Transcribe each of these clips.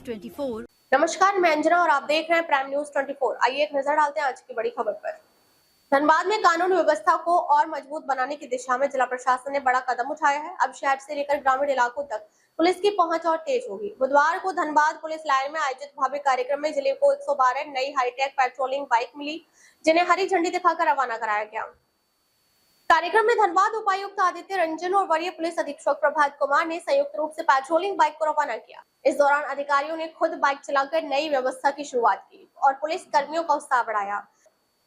24। नमस्कार, मैं अंजना और आप देख रहे हैं प्राइम न्यूज 24। आइए एक नजर डालते हैं आज की बड़ी खबर पर। धनबाद में कानून व्यवस्था को और मजबूत बनाने की दिशा में जिला प्रशासन ने बड़ा कदम उठाया है। अब शहर से लेकर ग्रामीण इलाकों तक पुलिस की पहुंच और तेज होगी। बुधवार को धनबाद पुलिस लाइन में आयोजित भव्य कार्यक्रम में जिले को 112 नई हाईटेक पेट्रोलिंग बाइक मिली, जिन्हें हरी झंडी दिखाकर रवाना कराया गया। कार्यक्रम में धनबाद उपायुक्त आदित्य रंजन और वरीय पुलिस अधीक्षक प्रभात कुमार ने संयुक्त रूप से पेट्रोलिंग बाइक को रवाना किया। इस दौरान अधिकारियों ने खुद बाइक चलाकर नई व्यवस्था की शुरुआत की और पुलिस कर्मियों का उत्साह बढ़ाया।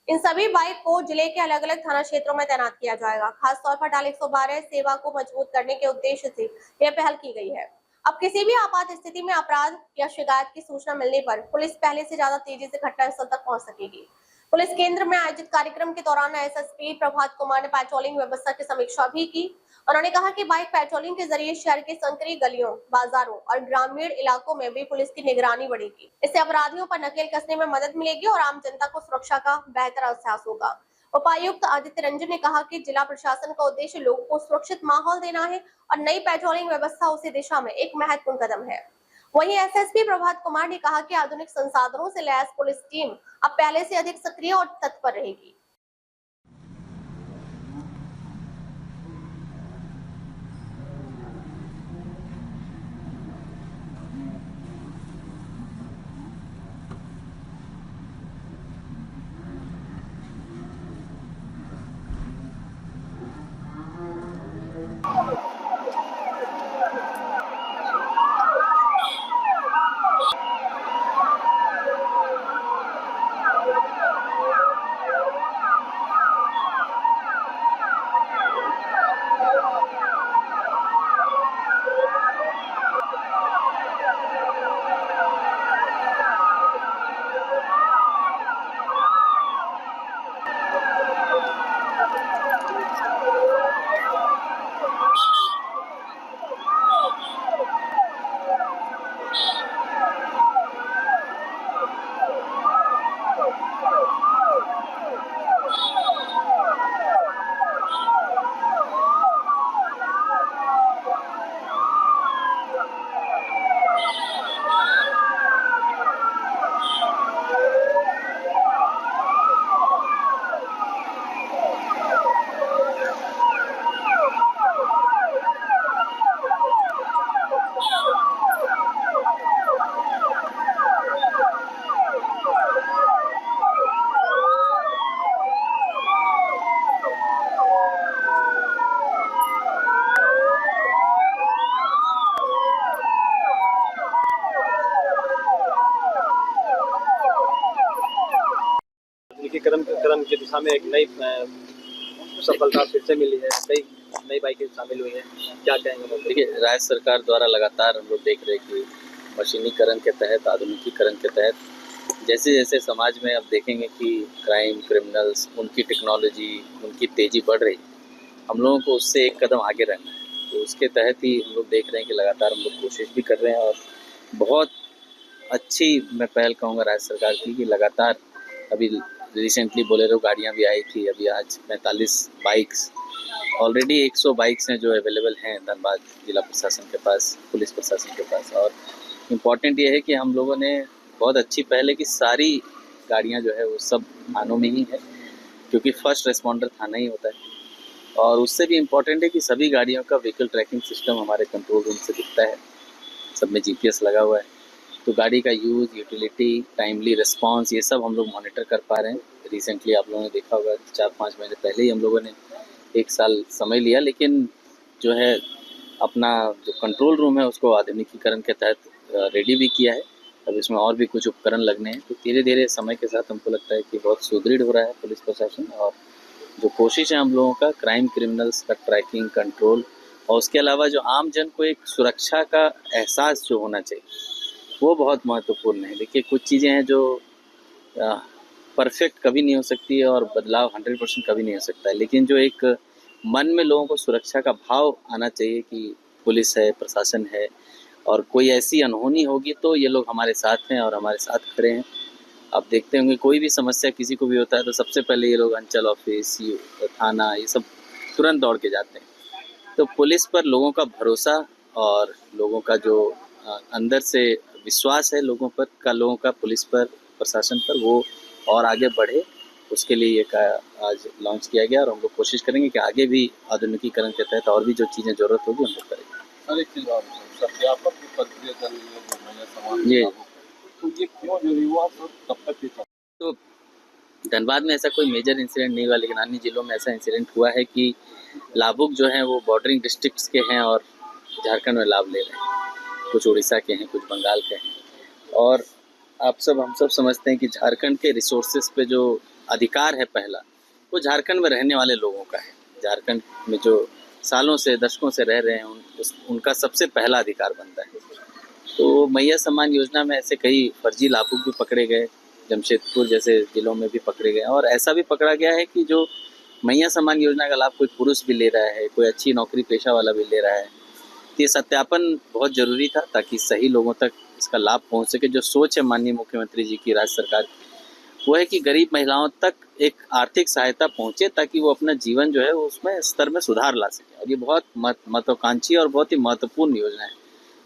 इन सभी बाइक को जिले के अलग अलग थाना क्षेत्रों में तैनात किया जाएगा। खासतौर पर डाल 112 सेवा को मजबूत करने के उद्देश्य से यह पहल की गई है। अब किसी भी आपात स्थिति में अपराध या शिकायत की सूचना मिलने पर पुलिस पहले से ज्यादा तेजी से घटनास्थल तक पहुंच सकेगी। पुलिस केंद्र में आयोजित कार्यक्रम के दौरान एसएसपी प्रभात कुमार ने पेट्रोलिंग व्यवस्था की समीक्षा भी की। उन्होंने कहा कि बाइक पेट्रोलिंग के जरिए शहर के संकरी गलियों, बाजारों और ग्रामीण इलाकों में भी पुलिस की निगरानी बढ़ेगी। इससे अपराधियों पर नकेल कसने में मदद मिलेगी और आम जनता को सुरक्षा का बेहतर एहसास होगा। उपायुक्त आदित्य रंजन ने कहा कि जिला प्रशासन का उद्देश्य लोगों को सुरक्षित माहौल देना है और नई पेट्रोलिंग व्यवस्था उसी दिशा में एक महत्वपूर्ण कदम है। वहीं एसएसपी प्रभात कुमार ने कहा कि आधुनिक संसाधनों से लैस पुलिस टीम अब पहले से अधिक सक्रिय और तत्पर रहेगी। क्रम की दिशा में एक नई सफलता फिर से मिली है। कई नई बाइकें शामिल हुई हैं, क्या कहेंगे? देखिए, राज्य सरकार द्वारा लगातार हम लोग देख रहे हैं कि मशीनीकरण के तहत, आधुनिकीकरण के तहत जैसे जैसे समाज में अब देखेंगे कि क्राइम, क्रिमिनल्स, उनकी टेक्नोलॉजी, उनकी तेज़ी बढ़ रही, हम लोगों को उससे एक कदम आगे रहना है। तो उसके तहत ही हम लोग देख रहे हैं कि लगातार हम लोग कोशिश भी कर रहे हैं और बहुत अच्छी मैं पहल कहूँगा राज्य सरकार की कि लगातार अभी रिसेंटली बोलेरो गाड़ियाँ भी आई थी। अभी आज 45 बाइक्स ऑलरेडी 100 बाइक्स हैं जो अवेलेबल हैं धनबाद जिला प्रशासन के पास, पुलिस प्रशासन के पास। और इम्पॉर्टेंट ये है कि हम लोगों ने बहुत अच्छी पहल है कि सारी गाड़ियाँ जो है वो सब थानों में ही है, क्योंकि फर्स्ट रिस्पॉन्डर थाना ही होता है। और उससे भी इम्पॉर्टेंट है कि सभी गाड़ियों का व्हीकल ट्रैकिंग सिस्टम हमारे कंट्रोल रूम से दिखता है, सब में GPS लगा हुआ है। तो गाड़ी का यूज़, यूटिलिटी, टाइमली रिस्पांस, ये सब हम लोग मॉनिटर कर पा रहे हैं। रिसेंटली आप लोगों ने देखा होगा 4-5 महीने पहले ही हम लोगों ने 1 साल समय लिया, लेकिन जो है अपना जो कंट्रोल रूम है उसको आधुनिकीकरण के तहत रेडी भी किया है। अब इसमें और भी कुछ उपकरण लगने हैं। तो धीरे धीरे समय के साथ हमको लगता है कि बहुत सुदृढ़ हो रहा है पुलिस प्रशासन। और जो कोशिश है हम लोगों का क्राइम, क्रिमिनल्स का ट्रैकिंग, कंट्रोल, और उसके अलावा जो आम जन को एक सुरक्षा का एहसास जो होना चाहिए वो बहुत महत्वपूर्ण है। देखिए, कुछ चीज़ें हैं जो परफेक्ट कभी नहीं हो सकती है और बदलाव 100% कभी नहीं हो सकता है, लेकिन जो एक मन में लोगों को सुरक्षा का भाव आना चाहिए कि पुलिस है, प्रशासन है, और कोई ऐसी अनहोनी होगी तो ये लोग हमारे साथ हैं और हमारे साथ खड़े हैं। आप देखते होंगे कोई भी समस्या किसी को भी होता है तो सबसे पहले ये लोग अंचल ऑफिस, थाना, ये सब तुरंत दौड़ के जाते हैं। तो पुलिस पर लोगों का भरोसा और लोगों का जो अंदर से विश्वास है लोगों पर लोगों का पुलिस पर, प्रशासन पर, वो और आगे बढ़े। उसके लिए ये आज लॉन्च किया गया और हम लोग कोशिश करेंगे कि आगे भी आधुनिकीकरण के तहत और भी जो चीज़ें ज़रूरत होगी हम लोग करेंगे। हर एक चीज़ और सत्यापन की प्रक्रिया चल रही है जो महिला समाज जी। तो ये क्यों जरूरी हुआ और कब तक ये चल तो धनबाद में ऐसा कोई मेजर इंसिडेंट नहीं हुआ, लेकिन अन्य जिलों में ऐसा इंसिडेंट हुआ है कि लाभुक जो हैं वो बॉर्डरिंग डिस्ट्रिक्ट्स के हैं और झारखंड में लाभ ले रहे हैं। कुछ उड़ीसा के हैं, कुछ बंगाल के हैं। और हम सब समझते हैं कि झारखंड के रिसोर्सेज पे जो अधिकार है पहला, वो झारखंड में रहने वाले लोगों का है। झारखंड में जो सालों से, दशकों से रह रहे हैं, उनका सबसे पहला अधिकार बनता है। तो मैया सम्मान योजना में ऐसे कई फर्जी लाभुक भी पकड़े गए, जमशेदपुर जैसे जिलों में भी पकड़े गए, और ऐसा भी पकड़ा गया है कि जो मैया सम्मान योजना का लाभ कोई पुरुष भी ले रहा है, कोई अच्छी नौकरी पेशा वाला भी ले रहा है। तो ये सत्यापन बहुत ज़रूरी था ताकि सही लोगों तक इसका लाभ पहुंच सके। जो सोच है माननीय मुख्यमंत्री जी की, राज्य सरकार की, वो है कि गरीब महिलाओं तक एक आर्थिक सहायता पहुंचे ताकि वो अपना जीवन जो है वो उसमें स्तर में सुधार ला सके। और ये बहुत महत्वाकांक्षी और बहुत ही महत्वपूर्ण योजना है।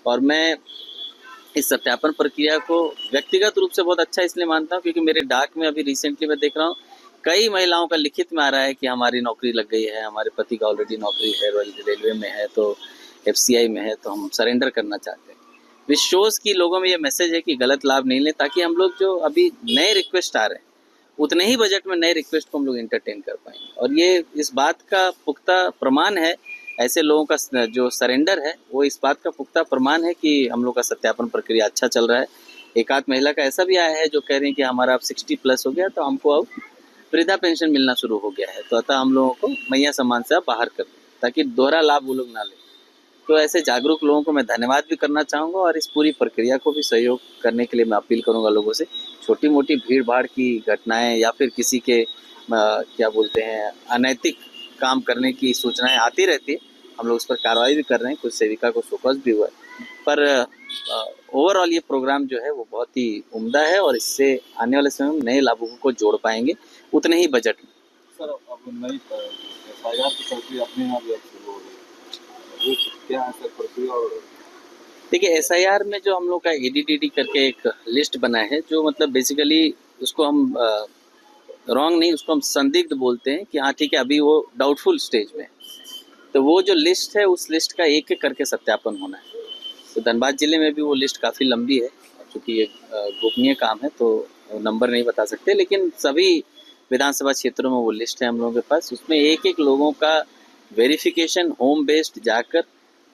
और मैं इस सत्यापन प्रक्रिया को व्यक्तिगत रूप से बहुत अच्छा इसलिए मानता हूँ क्योंकि मेरे डाक में अभी रिसेंटली मैं देख रहा हूँ कई महिलाओं का लिखित में आ रहा है कि हमारी नौकरी लग गई है, हमारे पति का ऑलरेडी नौकरी है, रेलवे में है, तो FCI में है, तो हम सरेंडर करना चाहते हैं। विश्वास की लोगों में ये मैसेज है कि गलत लाभ नहीं लें, ताकि हम लोग जो अभी नए रिक्वेस्ट आ रहे हैं उतने ही बजट में नए रिक्वेस्ट को हम लोग एंटरटेन कर पाएंगे। और ये इस बात का पुख्ता प्रमाण है, ऐसे लोगों का जो सरेंडर है वो इस बात का पुख्ता प्रमाण है कि हम लोग का सत्यापन प्रक्रिया अच्छा चल रहा है। एक आध महिला का ऐसा भी आया है जो कह रहे हैं कि हमारा अब 60+ हो गया, तो हमको अब वृद्धा पेंशन मिलना शुरू हो गया है, तो अतः हम लोगों को मैया सम्मान से बाहर कर दें ताकि दोहरा लाभ वो लोग ना लें। तो ऐसे जागरूक लोगों को मैं धन्यवाद भी करना चाहूँगा और इस पूरी प्रक्रिया को भी सहयोग करने के लिए मैं अपील करूँगा लोगों से। छोटी मोटी भीड़ भाड़ की घटनाएं या फिर किसी के क्या बोलते हैं अनैतिक काम करने की सूचनाएं आती रहती है, हम लोग उस पर कार्रवाई भी कर रहे हैं, कुछ सेविका को शोकॉज भी हुआ है। पर ओवरऑल ये प्रोग्राम जो है वो बहुत ही उम्दा है और इससे आने वाले समय में नए लाभुकों को जोड़ पाएंगे उतने ही बजट में। सर अब नई FIR की प्रक्रिया अपने यहाँ भी अब शुरू हो रही है, वो क्या है सर प्रक्रिया? और देखिए SIR में जो हम लोग का ADDD करके एक लिस्ट बना है, जो मतलब बेसिकली उसको हम रॉन्ग नहीं, उसको हम संदिग्ध बोलते हैं कि हाँ ठीक है अभी वो डाउटफुल स्टेज में है। तो वो जो लिस्ट है उस लिस्ट का एक एक करके सत्यापन होना है। तो धनबाद जिले में भी वो लिस्ट काफ़ी लंबी है, क्योंकि ये गोपनीय काम है तो नंबर नहीं बता सकते, लेकिन सभी विधानसभा क्षेत्रों में वो लिस्ट है हम लोगों के पास। उसमें एक एक लोगों का वेरिफिकेशन होम बेस्ड जाकर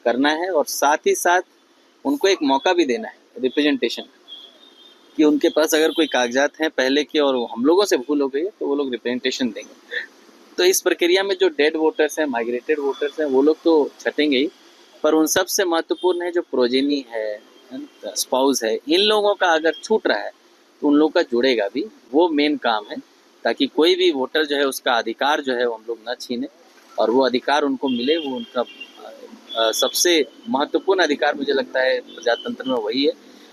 करना है और साथ ही साथ उनको एक मौका भी देना है रिप्रेजेंटेशन, कि उनके पास अगर कोई कागजात हैं पहले के और हम लोगों से भूल हो गई है तो वो लोग रिप्रेजेंटेशन देंगे। तो इस प्रक्रिया में जो डेड वोटर्स हैं, माइग्रेटेड वोटर्स हैं, वो लोग तो छटेंगे ही, पर उन सबसे महत्वपूर्ण है जो प्रोजेनी है, स्पाउस है, इन लोगों का अगर छूट रहा है तो उन लोगों का जुड़ेगा भी। वो मेन काम है ताकि कोई भी वोटर जो है उसका अधिकार जो है वो हम लोग न छीने और वो अधिकार उनको मिले। वो उनका सबसे महत्वपूर्ण अधिकार मुझे लगता है प्रजातंत्र में वही है।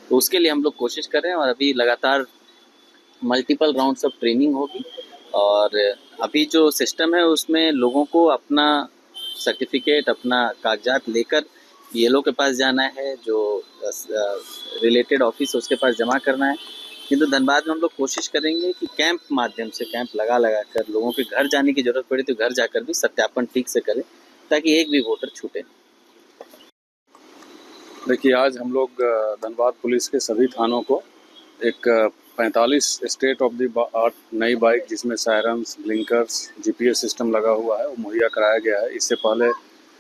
तो उसके लिए हम लोग कोशिश कर रहे हैं और अभी लगातार मल्टीपल राउंड्स ऑफ ट्रेनिंग होगी। और अभी जो सिस्टम है उसमें लोगों को अपना सर्टिफिकेट, अपना कागजात लेकर BLO के पास जाना है, जो रिलेटेड ऑफिस उसके पास जमा करना है। किंतु धनबाद में हम लोग कोशिश करेंगे कि कैंप माध्यम से, कैंप लगा कर लोगों के घर जाने की ज़रूरत पड़े तो घर जाकर भी सत्यापन ठीक से करें ताकि एक भी वोटर छूटे। देखिए आज हम लोग धनबाद पुलिस के सभी थानों को एक 45 स्टेट ऑफ द आर्ट नई बाइक जिसमें सायरन्स, ब्लिंकर्स, GPS सिस्टम लगा हुआ है वो मुहैया कराया गया है। इससे पहले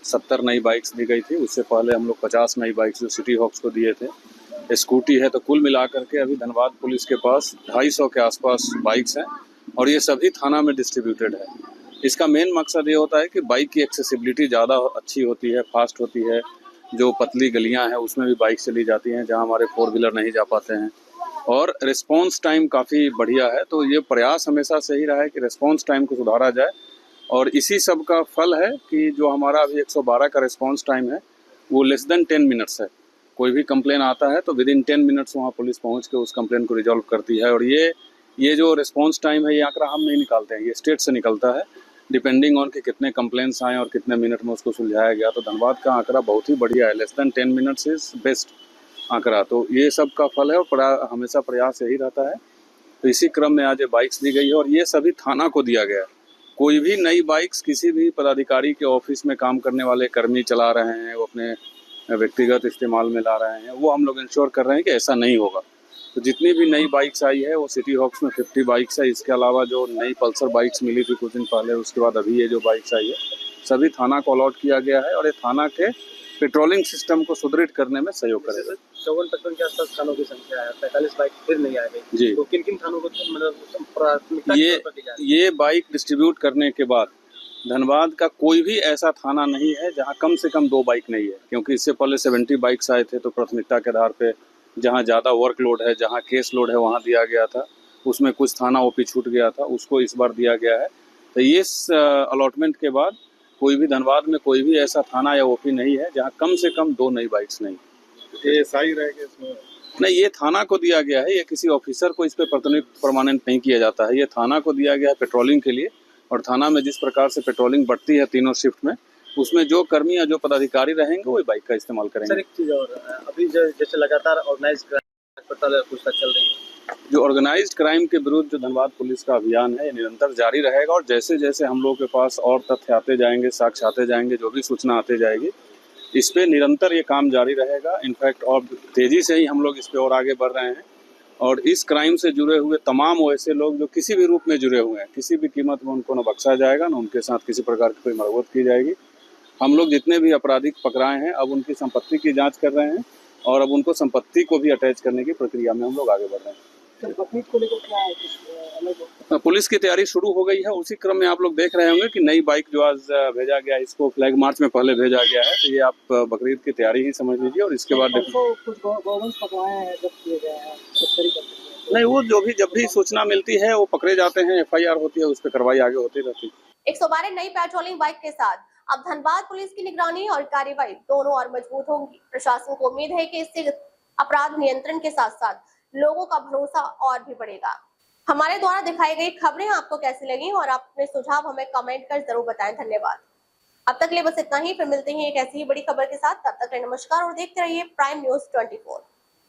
70 नई बाइक्स दी गई थी, उससे पहले हम लोग 50 नई बाइक्स जो सिटी हॉक्स को दिए थे। स्कूटी है, तो कुल मिलाकर के अभी धनबाद पुलिस के पास 250 के आसपास बाइक्स हैं और ये सभी थाना में डिस्ट्रीब्यूटेड है। इसका मेन मकसद ये होता है कि बाइक की एक्सेसिबिलिटी ज़्यादा अच्छी होती है, फास्ट होती है। जो पतली गलियां हैं उसमें भी बाइक चली जाती हैं जहां हमारे 4 व्हीलर नहीं जा पाते हैं और रिस्पॉन्स टाइम काफ़ी बढ़िया है। तो ये प्रयास हमेशा से ही रहा है कि रिस्पॉन्स टाइम को सुधारा जाए और इसी सब का फल है कि जो हमारा अभी 112 का रिस्पॉन्स टाइम है वो लेस देन 10 मिनट्स है। कोई भी कंप्लेन आता है तो विदिन 10 मिनट्स वहाँ पुलिस पहुँच के उस कंप्लेन को रिजॉल्व करती है। और ये जो रिस्पॉन्स टाइम है ये आंकड़ा हम नहीं निकालते हैं, ये स्टेट से निकलता है डिपेंडिंग ऑन कि कितने कंप्लेंट्स आए और कितने मिनट में उसको सुलझाया गया। तो धनबाद का आंकड़ा बहुत ही बढ़िया है, less than 10 minutes is best. आंकड़ा। तो ये सब का फल है और हमेशा प्रयास यही रहता है। तो इसी क्रम में आज ये बाइक्स दी गई है और ये सभी थाना को दिया गया है। कोई भी नई बाइक्स किसी भी पदाधिकारी के ऑफिस में काम करने वाले कर्मी चला रहे हैं, वो अपने व्यक्तिगत इस्तेमाल में ला रहे हैं, वो हम लोग इंश्योर कर रहे हैं कि ऐसा नहीं होगा। तो जितनी भी नई बाइक्स आई है वो सिटी हॉक्स में 50 बाइक्स है। इसके अलावा जो नई पल्सर बाइक्स मिली थी कुछ दिन पहले, उसके बाद अभी ये जो बाइक्स आई है सभी थाना को अलॉट किया गया है और ये थाना के पेट्रोलिंग सिस्टम को सुदृढ़ करने में सहयोग करेगा। 54-55 के आसपास थानों की संख्या है, 45 बाइक फिर नहीं आ गई जी। तो किन किन थानों को मतलब प्राथमिकता के तौर पर दी जा रही है? ये बाइक डिस्ट्रीब्यूट करने के बाद धनबाद का कोई भी ऐसा थाना नहीं है जहां कम से कम 2 बाइक नहीं है, क्योंकि इससे पहले 70 बाइक्स आए थे तो प्राथमिकता के आधार पे जहां ज़्यादा वर्कलोड है, जहां केस लोड है वहां दिया गया था। उसमें कुछ थाना ओपी छूट गया था, उसको इस बार दिया गया है। तो इस अलॉटमेंट के बाद कोई भी धनबाद में कोई भी ऐसा थाना या ओपी नहीं है जहां कम से कम 2 नई बाइक्स नहीं। ये सही रहेगा इसमें? नहीं, ये थाना को दिया गया है, ये किसी ऑफिसर को इस पे प्रतिनियुक्त परमानेंट नहीं किया जाता है। ये थाना को दिया गया है पेट्रोलिंग के लिए और थाना में जिस प्रकार से पेट्रोलिंग बढ़ती है तीनों शिफ्ट में, उसमें जो कर्मी या जो पदाधिकारी रहेंगे वही बाइक का इस्तेमाल सर करेंगे। एक चीज़ और, अभी जैसे लगातार ऑर्गेनाइज अस्पताल पूछताछ चल रही है, जो ऑर्गेनाइज्ड क्राइम के विरुद्ध जो धनबाद पुलिस का अभियान है ये निरंतर जारी रहेगा और जैसे जैसे हम लोग के पास और तथ्य आते जाएंगे, साक्ष्य आते जाएंगे, जो भी सूचना आते जाएगी, इस पे निरंतर ये काम जारी रहेगा। इनफैक्ट और तेजी से ही हम लोग इस पे और आगे बढ़ रहे हैं और इस क्राइम से जुड़े हुए तमाम वैसे लोग जो किसी भी रूप में जुड़े हुए हैं, किसी भी कीमत में उनको न बख्शा जाएगा, न उनके साथ किसी प्रकार की कोई मरम्मत की जाएगी। हम लोग जितने भी अपराधिक पकड़ाए हैं अब उनकी संपत्ति की जाँच कर रहे हैं और अब उनको संपत्ति को भी अटैच करने की प्रक्रिया में हम लोग आगे बढ़ रहे हैं। को लेकर क्या है अलग? पुलिस की तैयारी शुरू हो गई है। उसी क्रम में आप लोग देख रहे होंगे कि नई बाइक जो आज भेजा गया है, इसको फ्लैग मार्च में पहले भेजा गया है। तो ये आप बकरीद की तैयारी ही समझ लीजिए और इसके बाद कुछ गवर्नमेंट पकड़ाए हैं जब किए गए हैं, नहीं, वो जब भी सूचना मिलती है वो पकड़े जाते हैं, FIR होती है, उस पर कार्रवाई आगे होती रहती है। 112 नई पेट्रोलिंग बाइक के साथ अब धनबाद पुलिस की निगरानी और कार्रवाई दोनों और मजबूत होंगी। प्रशासन को उम्मीद है कि इससे अपराध नियंत्रण के साथ साथ लोगों का भरोसा और भी बढ़ेगा। हमारे द्वारा दिखाई गई खबरें आपको कैसी लगी और आप अपने सुझाव हमें कमेंट कर जरूर बताएं। धन्यवाद। अब तक के लिए बस इतना ही, फिर मिलते हैं एक ऐसी ही बड़ी खबर के साथ। तब तक नमस्कार और देखते रहिए प्राइम न्यूज़ 24।